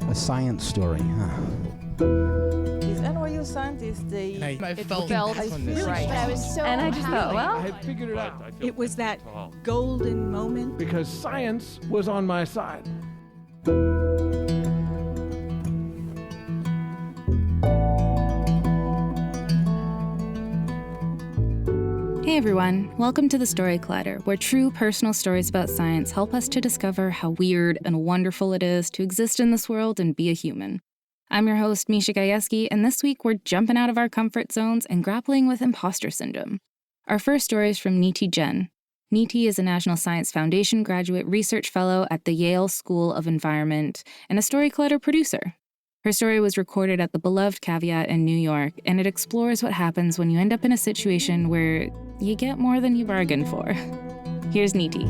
A science story, huh? These NYU scientists, I felt on this. right. But I was so And I just thought, well, I figured it out It was that golden moment. because science was on my side. Hey everyone, welcome to the Story Collider, where true personal stories about science help us to discover how weird and wonderful it is to exist in this world and be a human. I'm your host, Misha Gajewski, and this week we're jumping out of our comfort zones and grappling with imposter syndrome. Our first story is from Neeti Jain. Neeti is a National Science Foundation graduate research fellow at the Yale School of Environment and a Story Collider producer. Her story was recorded at the beloved Caveat in New York, and it explores what happens when you end up in a situation where you get more than you bargained for. Here's Neeti.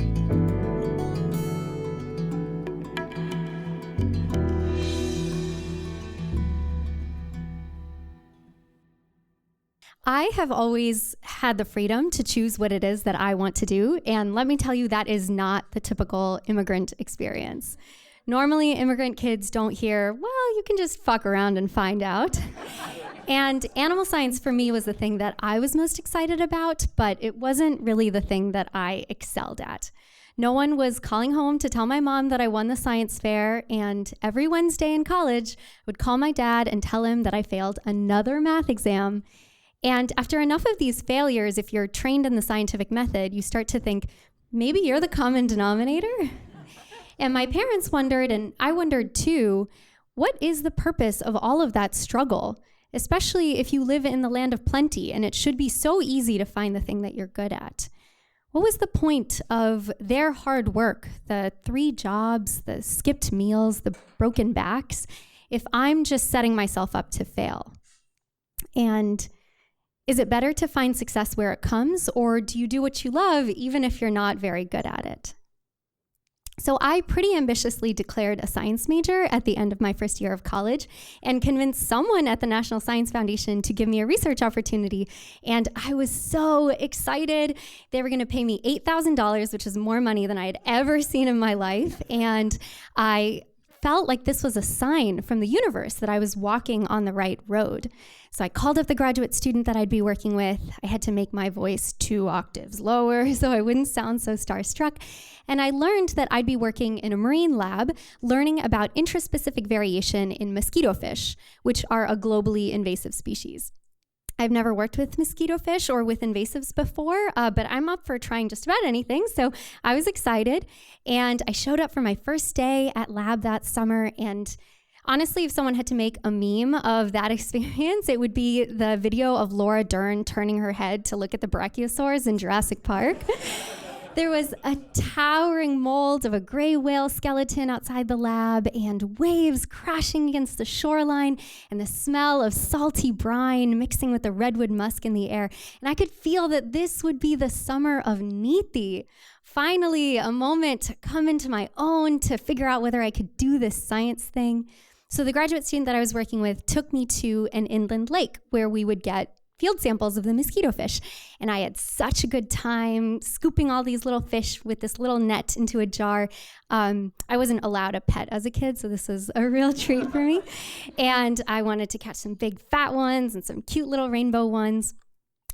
I have always had the freedom to choose what it is that I want to do, and let me tell you, that is not the typical immigrant experience. Normally, immigrant kids don't hear, well, you can just fuck around and find out. And animal science for me was the thing that I was most excited about, but it wasn't really the thing that I excelled at. No one was calling home to tell my mom that I won the science fair, and every Wednesday in college, I would call my dad and tell him that I failed another math exam. And after enough of these failures, if you're trained in the scientific method, you start to think, maybe you're the common denominator? And my parents wondered, and I wondered too, what is the purpose of all of that struggle? Especially if you live in the land of plenty and it should be so easy to find the thing that you're good at. What was the point of their hard work, the 3 jobs, the skipped meals, the broken backs, if I'm just setting myself up to fail? And is it better to find success where it comes, or do you do what you love even if you're not very good at it? So I pretty ambitiously declared a science major at the end of my first year of college and convinced someone at the National Science Foundation to give me a research opportunity. And I was so excited. They were going to pay me $8,000, which is more money than I had ever seen in my life. And I felt like this was a sign from the universe that I was walking on the right road. So I called up the graduate student that I'd be working with. I had to make my voice 2 octaves lower so I wouldn't sound so starstruck. And I learned that I'd be working in a marine lab, learning about intraspecific variation in mosquito fish, which are a globally invasive species. I've never worked with mosquito fish or with invasives before, but I'm up for trying just about anything, so I was excited. And I showed up for my first day at lab that summer, and honestly, if someone had to make a meme of that experience, it would be the video of Laura Dern turning her head to look at the brachiosaurs in Jurassic Park. There was a towering mold of a gray whale skeleton outside the lab and waves crashing against the shoreline and the smell of salty brine mixing with the redwood musk in the air. And I could feel that this would be the summer of Neeti. Finally, a moment to come into my own, to figure out whether I could do this science thing. So the graduate student that I was working with took me to an inland lake where we would get field samples of the mosquito fish. And I had such a good time scooping all these little fish with this little net into a jar. I wasn't allowed a pet as a kid, so this was a real treat for me. And I wanted to catch some big fat ones and some cute little rainbow ones.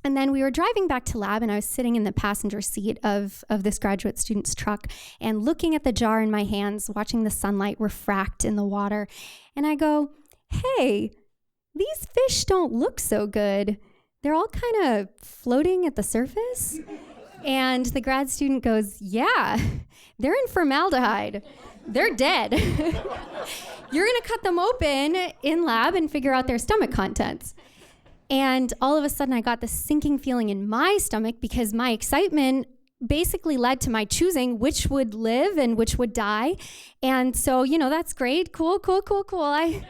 And then we were driving back to lab, and I was sitting in the passenger seat of this graduate student's truck and looking at the jar in my hands, watching the sunlight refract in the water. And I go, hey, these fish don't look so good. They're all kind of floating at the surface. And the grad student goes, yeah, they're in formaldehyde. They're dead. You're gonna cut them open in lab and figure out their stomach contents. And all of a sudden I got this sinking feeling in my stomach because my excitement basically led to my choosing which would live and which would die. And so, that's great. Cool. I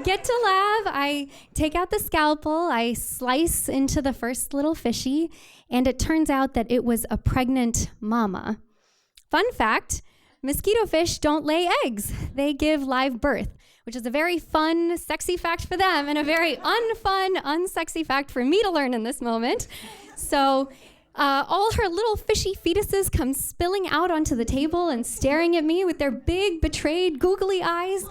get to lab, I take out the scalpel, I slice into the first little fishy, and it turns out that it was a pregnant mama. Fun fact, mosquito fish don't lay eggs. They give live birth, which is a very fun, sexy fact for them and a very unfun, unsexy fact for me to learn in this moment. So all her little fishy fetuses come spilling out onto the table and staring at me with their big, betrayed, googly eyes.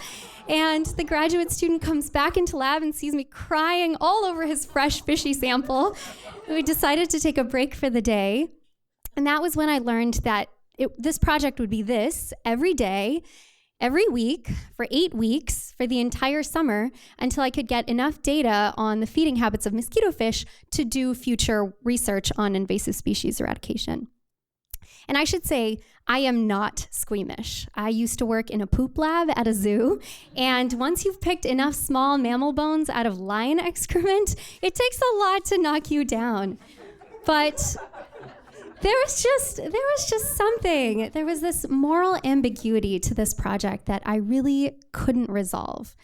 And the graduate student comes back into lab and sees me crying all over his fresh fishy sample. We decided to take a break for the day. And that was when I learned that this project would be this every day, every week, for 8 weeks, for the entire summer, until I could get enough data on the feeding habits of mosquito fish to do future research on invasive species eradication. And I should say, I am not squeamish. I used to work in a poop lab at a zoo, and once you've picked enough small mammal bones out of lion excrement, it takes a lot to knock you down. But there was just something. There was this moral ambiguity to this project that I really couldn't resolve.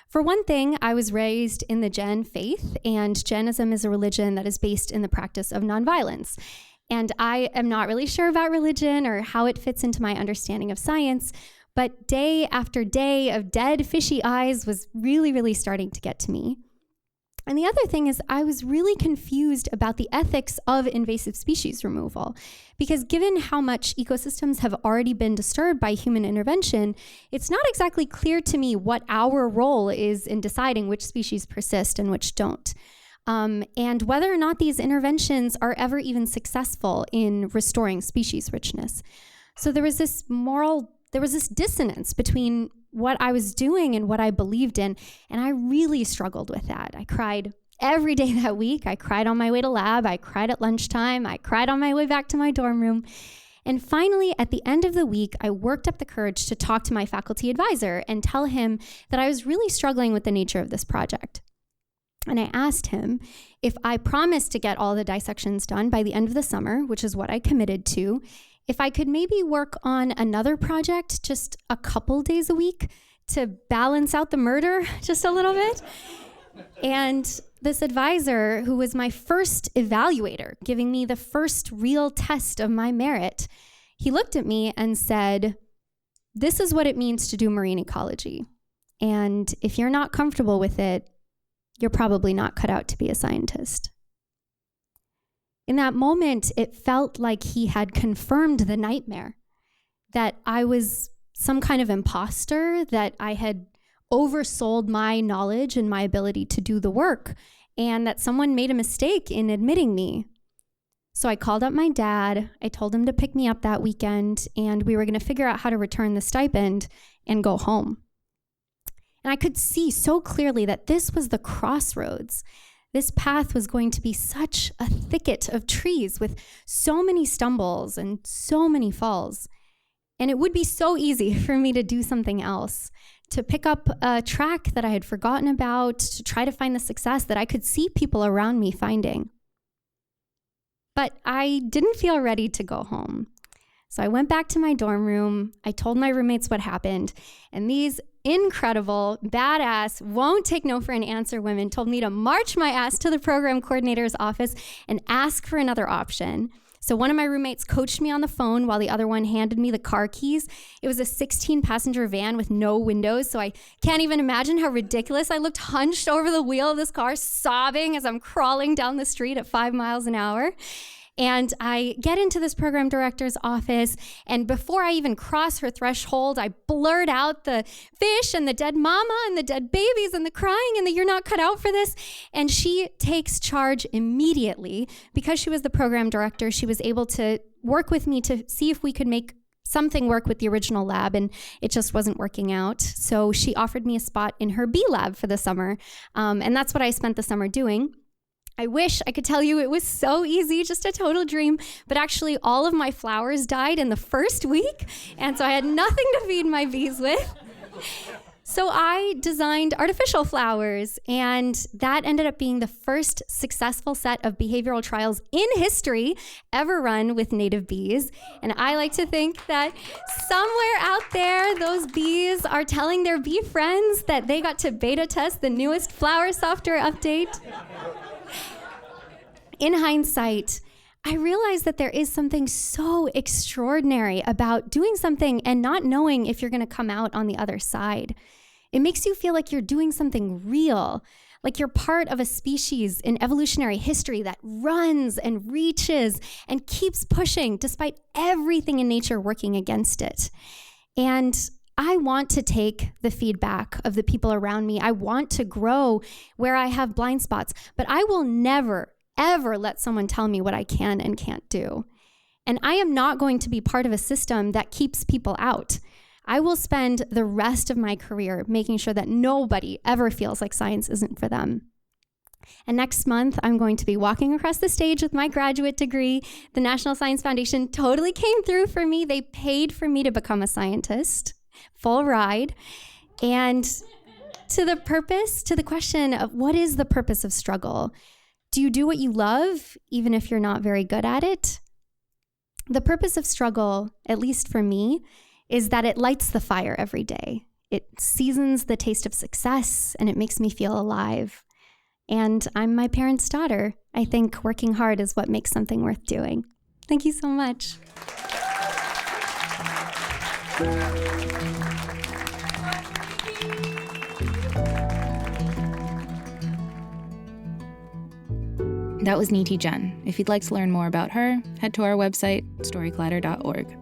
For one thing, I was raised in the Jain faith, and Jainism is a religion that is based in the practice of nonviolence. And I am not really sure about religion or how it fits into my understanding of science, but day after day of dead fishy eyes was really, really starting to get to me. And the other thing is I was really confused about the ethics of invasive species removal, because given how much ecosystems have already been disturbed by human intervention, it's not exactly clear to me what our role is in deciding which species persist and which don't. And whether or not these interventions are ever even successful in restoring species richness. So there was this dissonance between what I was doing and what I believed in, and I really struggled with that. I cried every day that week. I cried on my way to lab. I cried at lunchtime. I cried on my way back to my dorm room. And finally, at the end of the week, I worked up the courage to talk to my faculty advisor and tell him that I was really struggling with the nature of this project. And I asked him if I promised to get all the dissections done by the end of the summer, which is what I committed to, if I could maybe work on another project just a couple days a week to balance out the murder just a little bit. And this advisor, who was my first evaluator, giving me the first real test of my merit, he looked at me and said, "This is what it means to do marine ecology. And if you're not comfortable with it, you're probably not cut out to be a scientist." In that moment, it felt like he had confirmed the nightmare, that I was some kind of imposter, that I had oversold my knowledge and my ability to do the work, and that someone made a mistake in admitting me. So I called up my dad, I told him to pick me up that weekend, and we were gonna figure out how to return the stipend and go home. And I could see so clearly that this was the crossroads. This path was going to be such a thicket of trees with so many stumbles and so many falls. And it would be so easy for me to do something else, to pick up a track that I had forgotten about, to try to find the success that I could see people around me finding. But I didn't feel ready to go home. So I went back to my dorm room, I told my roommates what happened, and these incredible, badass, won't take no for an answer women told me to march my ass to the program coordinator's office and ask for another option. So one of my roommates coached me on the phone while the other one handed me the car keys. It was a 16-passenger van with no windows, so I can't even imagine how ridiculous I looked hunched over the wheel of this car, sobbing as I'm crawling down the street at 5 miles an hour. And I get into this program director's office, and before I even cross her threshold, I blurt out the fish and the dead mama and the dead babies and the crying and the "you're not cut out for this." And she takes charge immediately. Because she was the program director, she was able to work with me to see if we could make something work with the original lab, and it just wasn't working out. So she offered me a spot in her bee lab for the summer, and that's what I spent the summer doing. I wish I could tell you it was so easy, just a total dream, but actually all of my flowers died in the first week, and so I had nothing to feed my bees with. So I designed artificial flowers, and that ended up being the first successful set of behavioral trials in history ever run with native bees. And I like to think that somewhere out there, those bees are telling their bee friends that they got to beta test the newest flower software update. In hindsight, I realized that there is something so extraordinary about doing something and not knowing if you're going to come out on the other side. It makes you feel like you're doing something real, Like you're part of a species in evolutionary history that runs and reaches and keeps pushing despite everything in nature working against it. And I want to take the feedback of the people around me. I want to grow where I have blind spots, but I will never, ever let someone tell me what I can and can't do. And I am not going to be part of a system that keeps people out. I will spend the rest of my career making sure that nobody ever feels like science isn't for them. And next month, I'm going to be walking across the stage with my graduate degree. The National Science Foundation totally came through for me. They paid for me to become a scientist, full ride. And to the question of what is the purpose of struggle? Do you do what you love, even if you're not very good at it? The purpose of struggle, at least for me, is that it lights the fire every day. It seasons the taste of success, and it makes me feel alive. And I'm my parents' daughter. I think working hard is what makes something worth doing. Thank you so much. That was Neeti Jain. If you'd like to learn more about her, head to our website, storyclatter.org.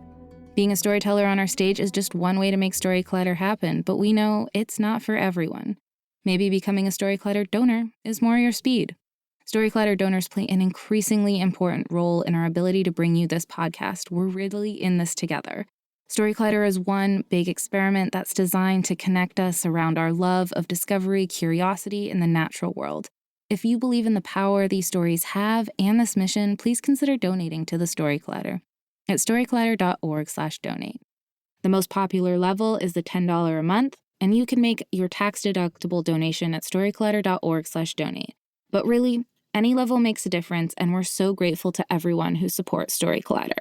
Being a storyteller on our stage is just one way to make Storyclatter happen, but we know it's not for everyone. Maybe becoming a Storyclatter donor is more your speed. Storyclatter donors play an increasingly important role in our ability to bring you this podcast. We're really in this together. Storyclatter is one big experiment that's designed to connect us around our love of discovery, curiosity, and the natural world. If you believe in the power these stories have and this mission, please consider donating to the Storyclatter at storyclatter.org/donate. The most popular level is the $10 a month, and you can make your tax-deductible donation at storyclatter.org/donate. But really, any level makes a difference, and we're so grateful to everyone who supports Storyclatter.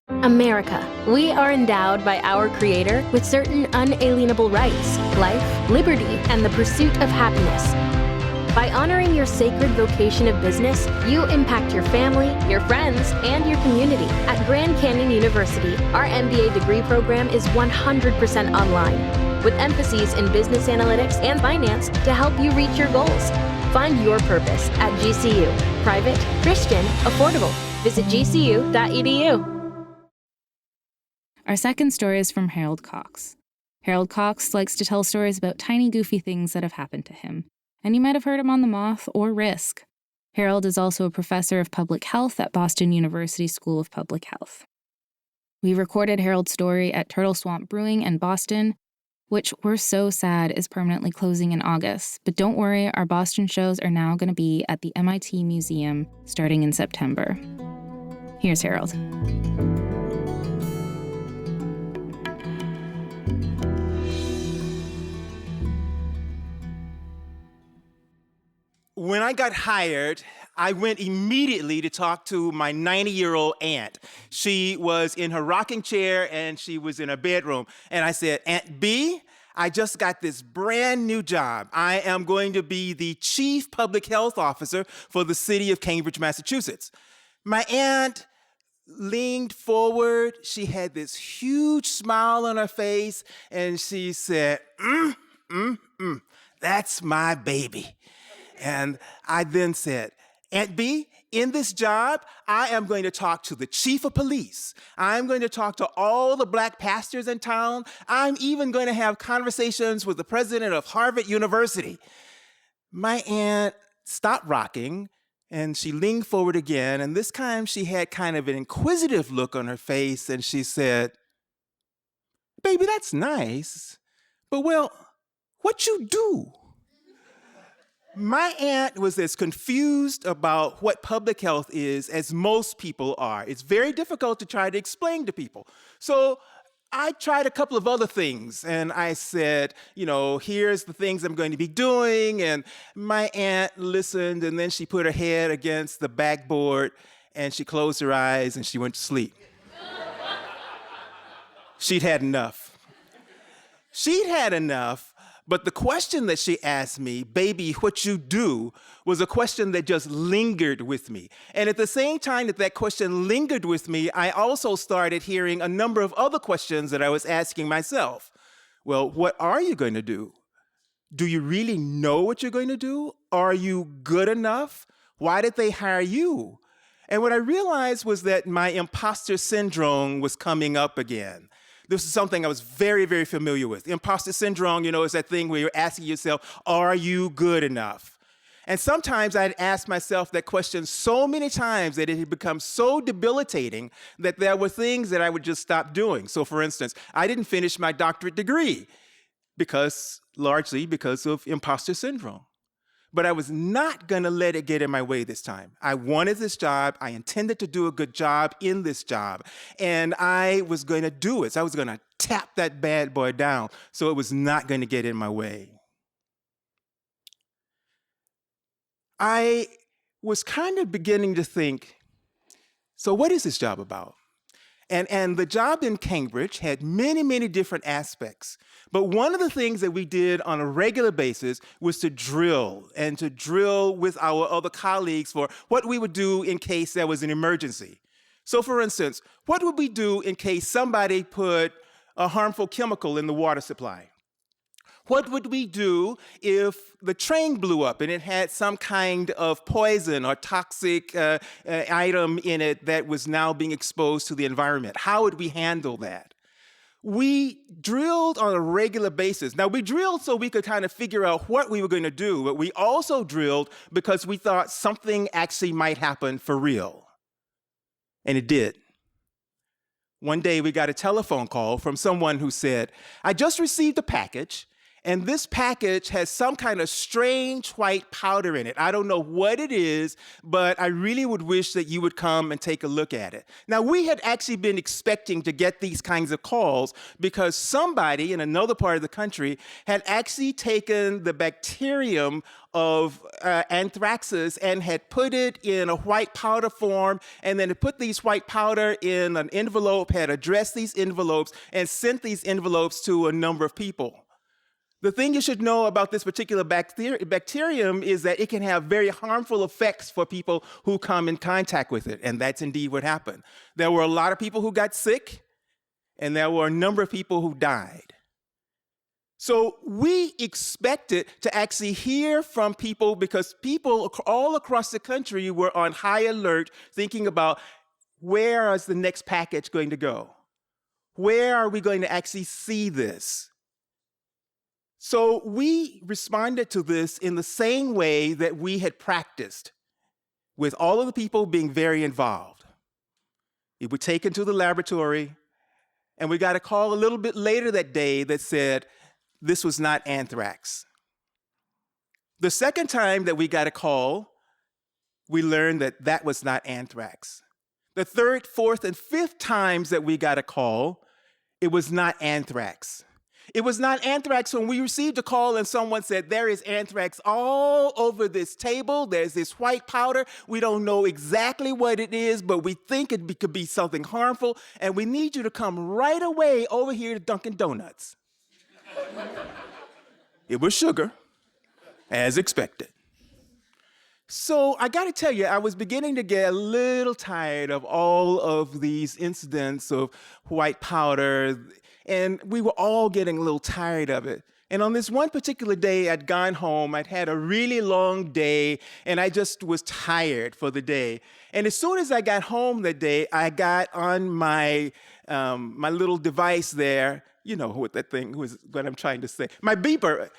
America. We are endowed by our Creator with certain unalienable rights: life, liberty, and the pursuit of happiness. By honoring your sacred vocation of business, you impact your family, your friends, and your community. At Grand Canyon University, our MBA degree program is 100% online, with emphases in business analytics and finance to help you reach your goals. Find your purpose at GCU. Private, Christian, affordable. Visit gcu.edu. Our second story is from Harold Cox. Harold Cox likes to tell stories about tiny, goofy things that have happened to him. And you might have heard him on The Moth or Risk. Harold is also a professor of public health at Boston University School of Public Health. We recorded Harold's story at Turtle Swamp Brewing in Boston, which we're so sad is permanently closing in August. But don't worry, our Boston shows are now going to be at the MIT Museum starting in September. Here's Harold. When I got hired, I went immediately to talk to my 90-year-old aunt. She was in her rocking chair and she was in her bedroom. And I said, "Aunt B, I just got this brand new job. I am going to be the Chief Public Health Officer for the city of Cambridge, Massachusetts." My aunt leaned forward. She had this huge smile on her face and she said, "That's my baby." And I then said, "Aunt B, in this job, I am going to talk to the chief of police. I'm going to talk to all the black pastors in town. I'm even going to have conversations with the president of Harvard University." My aunt stopped rocking and she leaned forward again. And this time she had kind of an inquisitive look on her face. And she said, "Baby, that's nice. But well, what you do?" My aunt was as confused about what public health is as most people are. It's very difficult to try to explain to people. So I tried a couple of other things, and I said, here's the things I'm going to be doing. And my aunt listened, and then she put her head against the backboard, and she closed her eyes, and she went to sleep. She'd had enough. She'd had enough. But the question that she asked me, "Baby, what you do," was a question that just lingered with me. And at the same time that question lingered with me, I also started hearing a number of other questions that I was asking myself. Well, what are you going to do? Do you really know what you're going to do? Are you good enough? Why did they hire you? And what I realized was that my imposter syndrome was coming up again. This is something I was very, very familiar with. Imposter syndrome, is that thing where you're asking yourself, are you good enough? And sometimes I'd ask myself that question so many times that it had become so debilitating that there were things that I would just stop doing. So for instance, I didn't finish my doctorate degree largely because of imposter syndrome. But I was not going to let it get in my way this time. I wanted this job. I intended to do a good job in this job. And I was going to do it. So I was going to tap that bad boy down so it was not going to get in my way. I was kind of beginning to think, so what is this job about? And the job in Cambridge had many, many different aspects. But one of the things that we did on a regular basis was to drill with our other colleagues for what we would do in case there was an emergency. So for instance, what would we do in case somebody put a harmful chemical in the water supply? What would we do if the train blew up and it had some kind of poison or toxic item in it that was now being exposed to the environment? How would we handle that? We drilled on a regular basis. Now, we drilled so we could kind of figure out what we were going to do, but we also drilled because we thought something actually might happen for real. And it did. One day, we got a telephone call from someone who said, I just received a package, and this package has some kind of strange white powder in it. I don't know what it is, but I really would wish that you would come and take a look at it. Now, we had actually been expecting to get these kinds of calls because somebody in another part of the country had actually taken the bacterium of anthraxes and had put it in a white powder form, and then had put these white powder in an envelope, had addressed these envelopes, and sent these envelopes to a number of people. The thing you should know about this particular bacterium is that it can have very harmful effects for people who come in contact with it, and that's indeed what happened. There were a lot of people who got sick, and there were a number of people who died. So we expected to actually hear from people because people all across the country were on high alert thinking about where is the next package going to go? Where are we going to actually see this? So we responded to this in the same way that we had practiced, with all of the people being very involved. It was taken to the laboratory, and we got a call a little bit later that day that said, this was not anthrax. The second time that we got a call, we learned that that was not anthrax. The third, fourth, and fifth times that we got a call, it was not anthrax. It was not anthrax when we received a call and someone said, there is anthrax all over this table. There's this white powder. We don't know exactly what it is, but we think it could be something harmful, and we need you to come right away over here to Dunkin' Donuts. It was sugar, as expected. So I got to tell you, I was beginning to get a little tired of all of these incidents of white powder, and we were all getting a little tired of it. And on this one particular day, I'd gone home, I'd had a really long day, and I just was tired for the day. And as soon as I got home that day, I got on my little device there, you know what that thing was, what I'm trying to say, my beeper.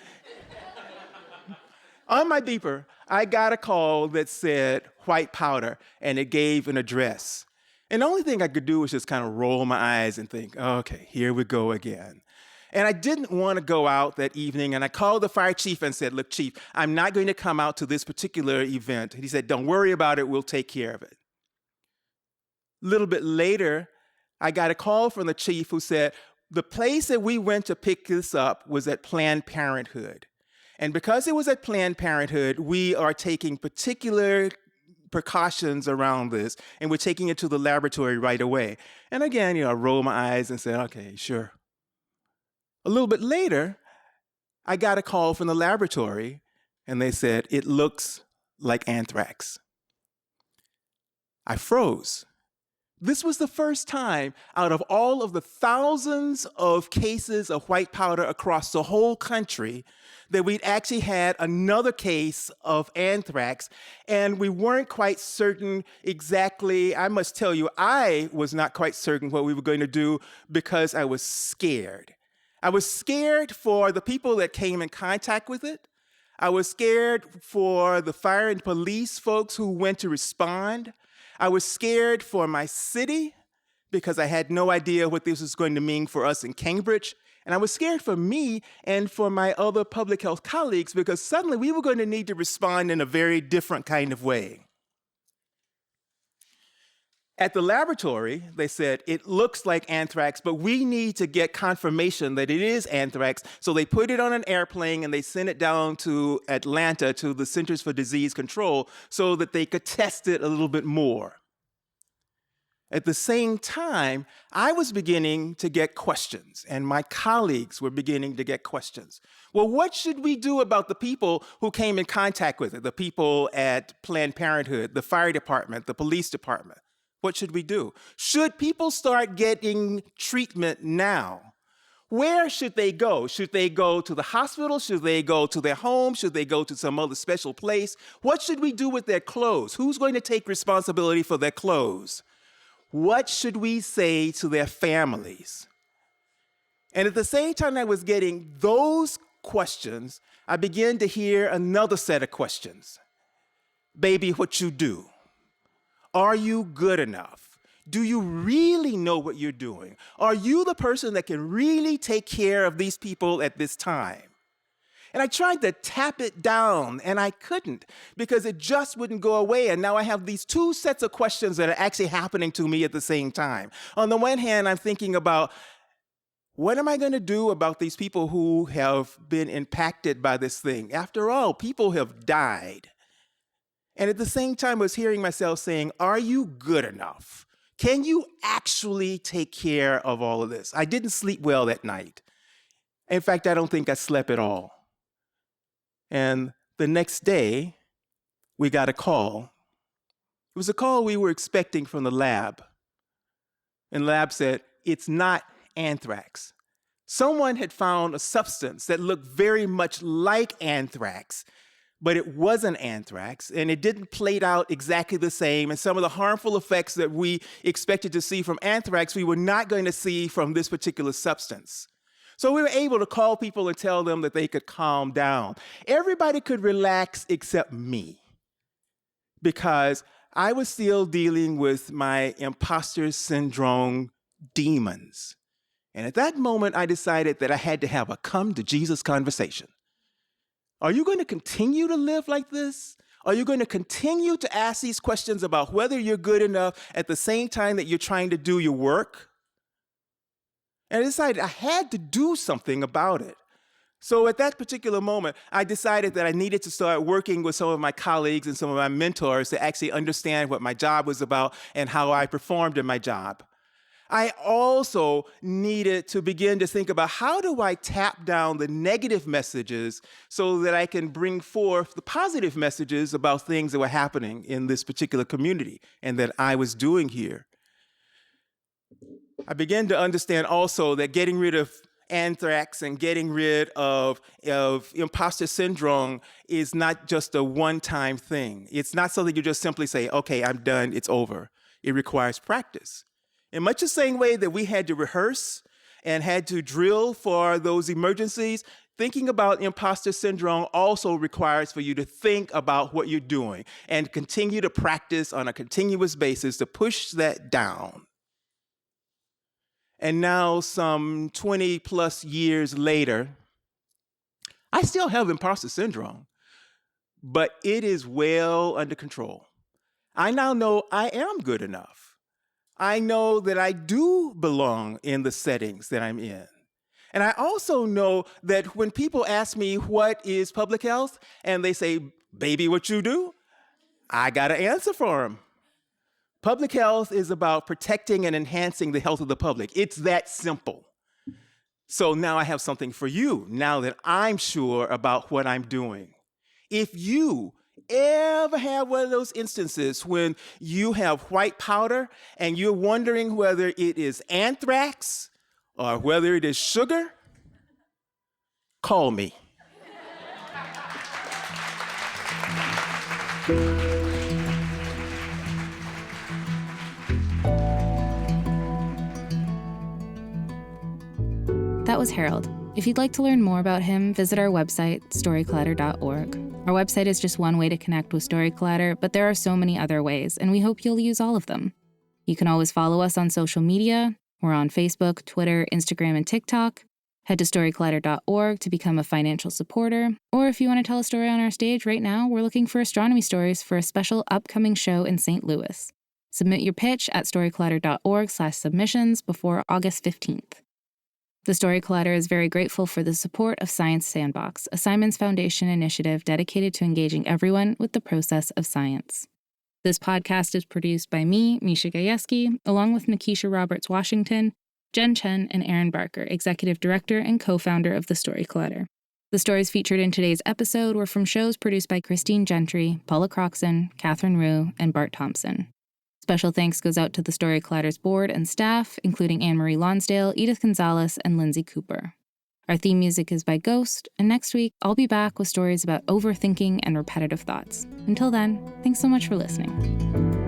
On my beeper, I got a call that said white powder, and it gave an address. And the only thing I could do was just kind of roll my eyes and think, okay, here we go again. And I didn't want to go out that evening, and I called the fire chief and said, look, chief, I'm not going to come out to this particular event. And he said, don't worry about it, we'll take care of it. A little bit later, I got a call from the chief who said, the place that we went to pick this up was at Planned Parenthood. And because it was at Planned Parenthood, we are taking particular precautions around this, and we're taking it to the laboratory right away. And again, I roll my eyes and said, okay, sure. A little bit later, I got a call from the laboratory, and they said, it looks like anthrax. I froze, This was the first time out of all of the thousands of cases of white powder across the whole country that we'd actually had another case of anthrax, and we weren't quite certain exactly. I must tell you, I was not quite certain what we were going to do because I was scared. I was scared for the people that came in contact with it. I was scared for the fire and police folks who went to respond. I was scared for my city because I had no idea what this was going to mean for us in Cambridge. And I was scared for me and for my other public health colleagues because suddenly we were going to need to respond in a very different kind of way. At the laboratory, they said, it looks like anthrax, but we need to get confirmation that it is anthrax. So they put it on an airplane and they sent it down to Atlanta to the Centers for Disease Control so that they could test it a little bit more. At the same time, I was beginning to get questions, and my colleagues were beginning to get questions. Well, what should we do about the people who came in contact with it? The people at Planned Parenthood, the fire department, the police department. What should we do? Should people start getting treatment now? Where should they go? Should they go to the hospital? Should they go to their home? Should they go to some other special place? What should we do with their clothes? Who's going to take responsibility for their clothes? What should we say to their families? And at the same time I was getting those questions, I began to hear another set of questions. Baby, what you do? Are you good enough? Do you really know what you're doing? Are you the person that can really take care of these people at this time? And I tried to tap it down, and I couldn't because it just wouldn't go away. And now I have these two sets of questions that are actually happening to me at the same time. On the one hand, I'm thinking about, what am I going to do about these people who have been impacted by this thing? After all, people have died. And at the same time, I was hearing myself saying, are you good enough? Can you actually take care of all of this? I didn't sleep well that night. In fact, I don't think I slept at all. And the next day, we got a call. It was a call we were expecting from the lab. And the lab said, it's not anthrax. Someone had found a substance that looked very much like anthrax, but it wasn't anthrax, and it didn't play out exactly the same. And some of the harmful effects that we expected to see from anthrax, we were not going to see from this particular substance. So we were able to call people and tell them that they could calm down. Everybody could relax except me, because I was still dealing with my imposter syndrome demons. And at that moment, I decided that I had to have a come to Jesus conversation. Are you going to continue to live like this? Are you going to continue to ask these questions about whether you're good enough at the same time that you're trying to do your work? And I decided I had to do something about it. So at that particular moment, I decided that I needed to start working with some of my colleagues and some of my mentors to actually understand what my job was about and how I performed in my job. I also needed to begin to think about, how do I tap down the negative messages so that I can bring forth the positive messages about things that were happening in this particular community and that I was doing here. I began to understand also that getting rid of anthrax and getting rid of imposter syndrome is not just a one-time thing. It's not something you just simply say, okay, I'm done, it's over. It requires practice. In much the same way that we had to rehearse and had to drill for those emergencies, thinking about imposter syndrome also requires for you to think about what you're doing and continue to practice on a continuous basis to push that down. And now, some 20 plus years later, I still have imposter syndrome, but it is well under control. I now know I am good enough. I know that I do belong in the settings that I'm in. And I also know that when people ask me what is public health, and they say, baby, what you do? I got an answer for them. Public health is about protecting and enhancing the health of the public. It's that simple. So now I have something for you, now that I'm sure about what I'm doing. If you ever have one of those instances when you have white powder and you're wondering whether it is anthrax or whether it is sugar? Call me. That was Harold. If you'd like to learn more about him, visit our website, storyclatter.org. Our website is just one way to connect with Storyclatter, but there are so many other ways, and we hope you'll use all of them. You can always follow us on social media. We're on Facebook, Twitter, Instagram, and TikTok. Head to storyclatter.org to become a financial supporter. Or if you want to tell a story on our stage right now, we're looking for astronomy stories for a special upcoming show in St. Louis. Submit your pitch at storyclatter.org/submissions before August 15th. The Storyclatter is very grateful for the support of Science Sandbox, a Simons Foundation initiative dedicated to engaging everyone with the process of science. This podcast is produced by me, Misha Gajewski, along with Nikisha Roberts-Washington, Jen Chen, and Aaron Barker, Executive Director and co-founder of The Storyclatter. The stories featured in today's episode were from shows produced by Christine Gentry, Paula Croxon, Catherine Rue, and Bart Thompson. Special thanks goes out to the Storyclatter's board and staff, including Anne-Marie Lonsdale, Edith Gonzalez, and Lindsay Cooper. Our theme music is by Ghost, and next week I'll be back with stories about overthinking and repetitive thoughts. Until then, thanks so much for listening.